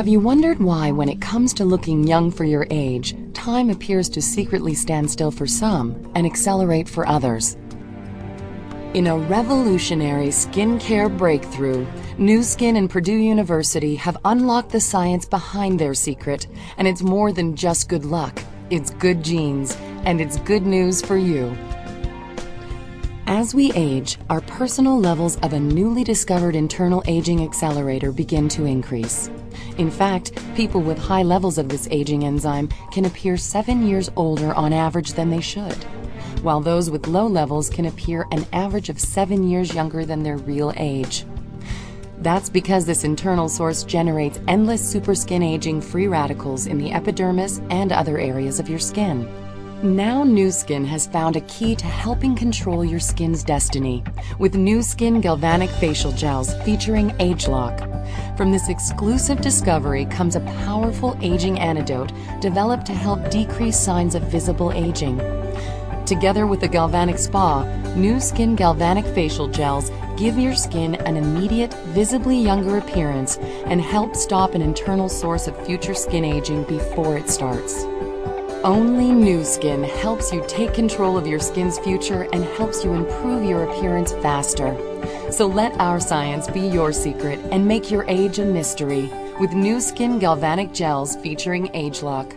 Have you wondered why, when it comes to looking young for your age, time appears to secretly stand still for some and accelerate for others? In a revolutionary skincare breakthrough, Nu Skin and Purdue University have unlocked the science behind their secret, and it's more than just good luck. It's good genes, and it's good news for you. As we age, our personal levels of a newly discovered internal aging accelerator begin to increase. In fact, people with high levels of this aging enzyme can appear 7 years older on average than they should, while those with low levels can appear an average of 7 years younger than their real age. That's because this internal source generates endless super skin aging free radicals in the epidermis and other areas of your skin. Now Nu Skin has found a key to helping control your skin's destiny with Nu Skin Galvanic Facial Gels featuring ageLOC. From this exclusive discovery comes a powerful aging antidote developed to help decrease signs of visible aging. Together with the Galvanic Spa, Nu Skin Galvanic Facial Gels give your skin an immediate, visibly younger appearance and help stop an internal source of future skin aging before it starts. Only Nu Skin helps you take control of your skin's future and helps you improve your appearance faster. So let our science be your secret and make your age a mystery with Nu Skin Galvanic Gels featuring ageLOC.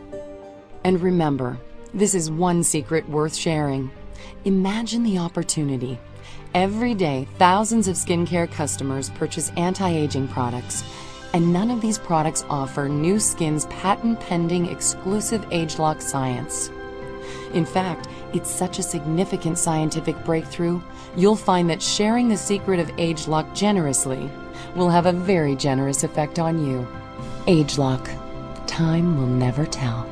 And remember, this is one secret worth sharing. Imagine the opportunity. Every day, thousands of skincare customers purchase anti-aging products, and none of these products offer Nu Skin's patent-pending exclusive ageLOC science. In fact, it's such a significant scientific breakthrough, you'll find that sharing the secret of ageLOC generously will have a very generous effect on you. ageLOC. Time will never tell.